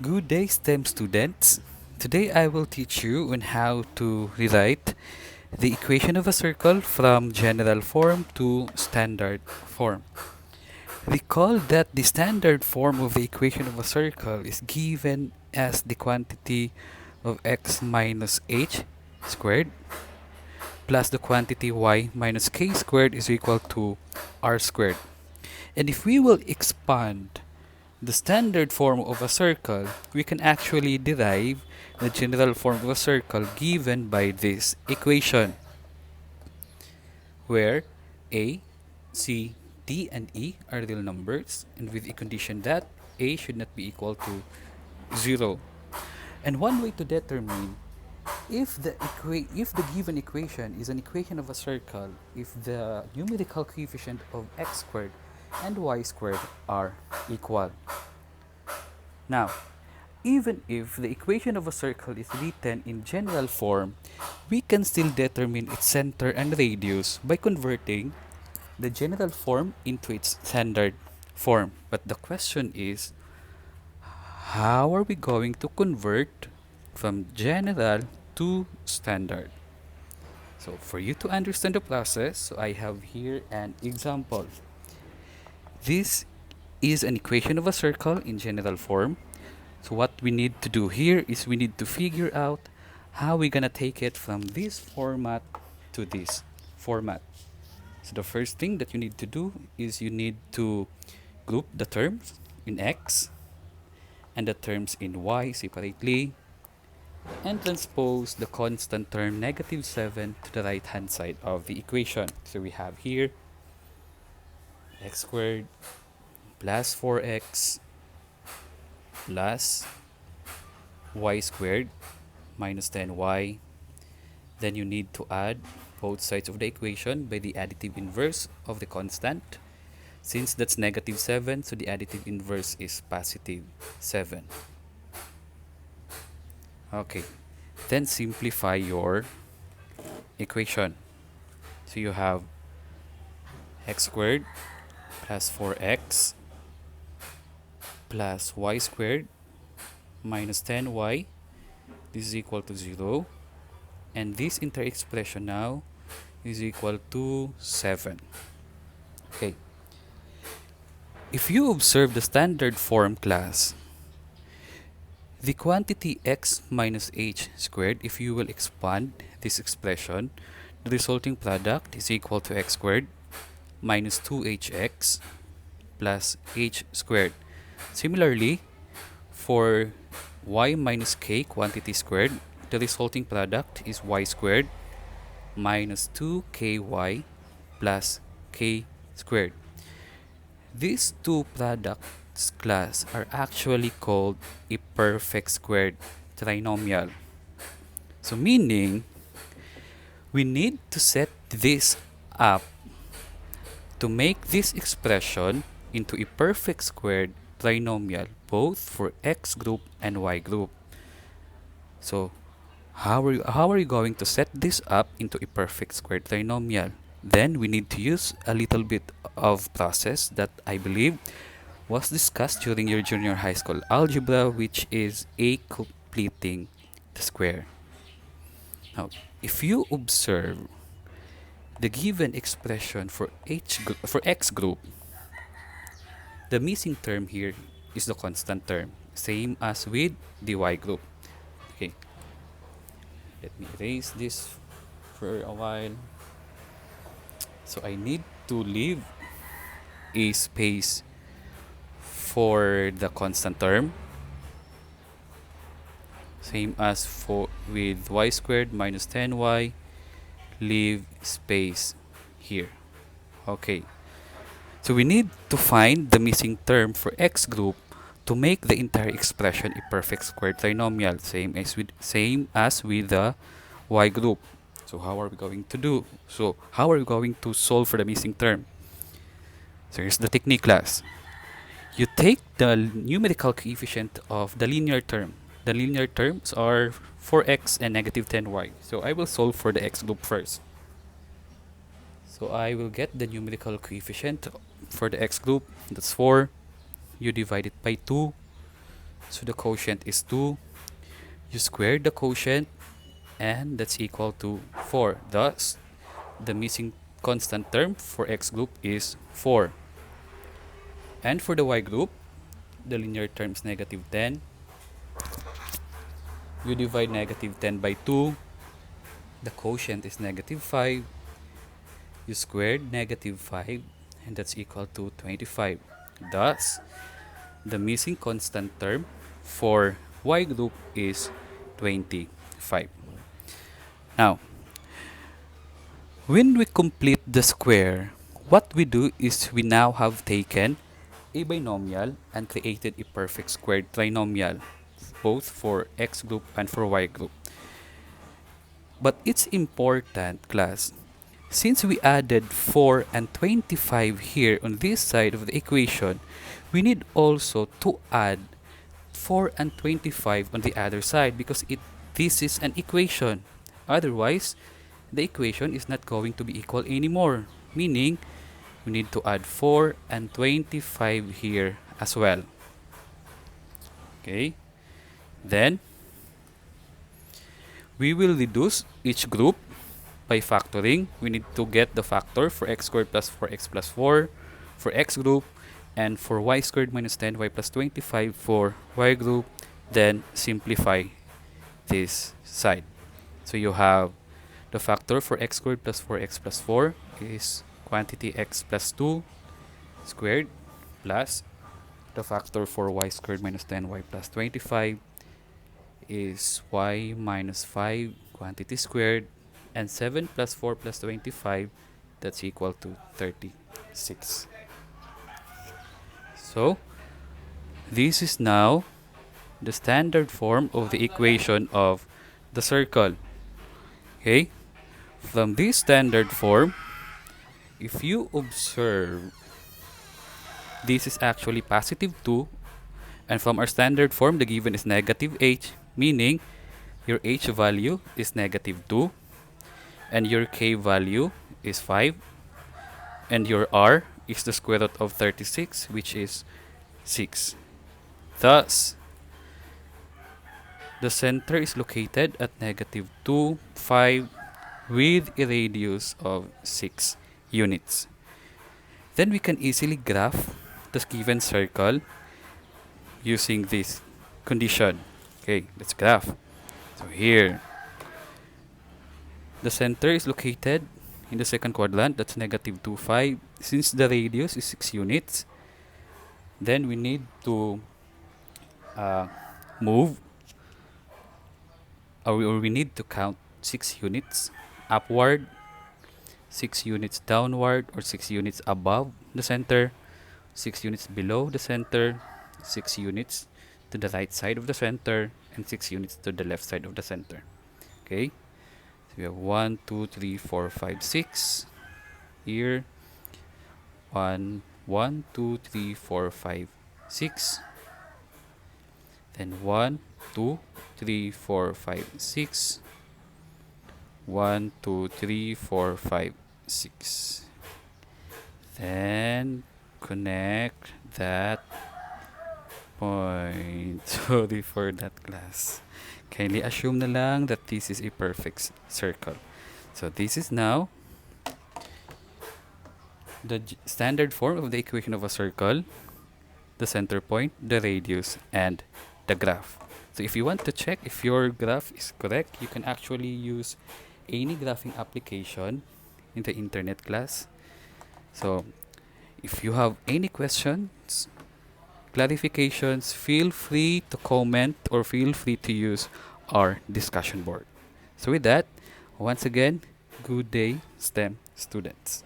Good day, STEM students. Today I will teach you on how to rewrite the equation of a circle from general form to standard form. Recall that the standard form of the equation of a circle is given as the quantity of x minus h squared plus the quantity y minus k squared is equal to r squared. And if we will expand the standard form of a circle, we can actually derive the general form of a circle given by this equation, where a, c, d, and e are real numbers, and with a condition that a should not be equal to 0. And one way to determine if the given equation is an equation of a circle, if the numerical coefficient of x squared and y squared are equal. Now, even if the equation of a circle is written in general form, we can still determine its center and radius by converting the general form into its standard form. But the question is, how are we going to convert from general to standard? So for you to understand the process, so I have here an example. This is an equation of a circle in general form. So what we need to do here is we need to figure out how we're gonna take it from this format to this format. So the first thing that you need to do is you need to group the terms in x and the terms in y separately and transpose the constant term -7 to the right hand side of the equation. So we have here x squared plus 4x plus y squared minus 10y. Then you need to add both sides of the equation by the additive inverse of the constant. Since that's -7, so the additive inverse is +7. Okay, then simplify your equation. So you have x squared plus 4x plus y squared minus 10y. This is equal to 0. And this entire expression now is equal to 7. Okay. If you observe the standard form class, the quantity x minus h squared, if you will expand this expression, the resulting product is equal to x squared minus 2hx plus h squared. Similarly, for y minus k quantity squared, the resulting product is y squared minus 2ky plus k squared. These two products class are actually called a perfect squared trinomial. So meaning, we need to set this up to make this expression into a perfect squared trinomial both for x group and y group. So how are you going to set this up into a perfect squared trinomial? Then we need to use a little bit of process that I believe was discussed during your junior high school algebra, which is a completing the square. Now, if you observe the given expression for x group, the missing term here is the constant term, same as with the y group. Okay, let me erase this for a while. So I need to leave a space for the constant term, same as for with y squared minus 10y, leave space here. Okay, so we need to find the missing term for x group to make the entire expression a perfect squared trinomial, same as with the y group. So how are we going to do? So how are we going to solve for the missing term? So here's the technique, class. You take the numerical coefficient of the linear term. The linear terms are 4x and -10y. So I will solve for the x group first. So I will get the numerical coefficient for the x group. That's 4. You divide it by 2. So the quotient is 2. You square the quotient, and that's equal to 4. Thus, the missing constant term for x group is 4. And for the y group, the linear term is negative 10. You divide negative 10 by 2. The quotient is negative 5. You squared negative 5, and that's equal to 25. Thus, the missing constant term for y group is 25. Now, when we complete the square, what we do is we now have taken a binomial and created a perfect squared trinomial, both for x group and for y group. But it's important, class, since we added 4 and 25 here on this side of the equation, we need also to add 4 and 25 on the other side because this is an equation. Otherwise, the equation is not going to be equal anymore, meaning we need to add 4 and 25 here as well. Okay, then we will reduce each group by factoring. We need to get the factor for x squared plus 4x plus 4 for x group, and for y squared minus 10y plus 25 for y group. Then simplify this side. So you have the factor for x squared plus 4x plus 4 is quantity x plus 2 squared plus the factor for y squared minus 10y plus 25 is y minus 5 quantity squared, and 7 plus 4 plus 25, that's equal to 36. So this is now the standard form of the equation of the circle. Okay, from this standard form, if you observe, this is actually positive 2, and from our standard form, the given is negative h, meaning your h value is negative 2, and your k value is 5, and your r is the square root of 36, which is 6. Thus, the center is located at negative 2, 5, with a radius of 6 units. Then we can easily graph the given circle using this condition. Okay, let's graph. So here, the center is located in the second quadrant, that's negative 2, 5. Since the radius is 6 units, then we need to move, or we need to count 6 units upward, 6 units downward, or 6 units above the center, 6 units below the center, 6 units to the right side of the center, and 6 units to the left side of the center. Okay, so we have 1, 2, 3, 4, 5, 6 here. 1, 2, 3, 4, 5, 6. Then 1, 2, 3, 4, 5, 6. 1, 2, 3, 4, 5, 6. Then connect that point. Sorry for that, class. Kindly assume na lang that this is a perfect circle. So this is now the standard form of the equation of a circle, the center point, the radius, and the graph. So if you want to check if your graph is correct, you can actually use any graphing application in the internet, class. So if you have any questions, clarifications, feel free to comment or feel free to use our discussion board. So with that, once again, good day, STEM students.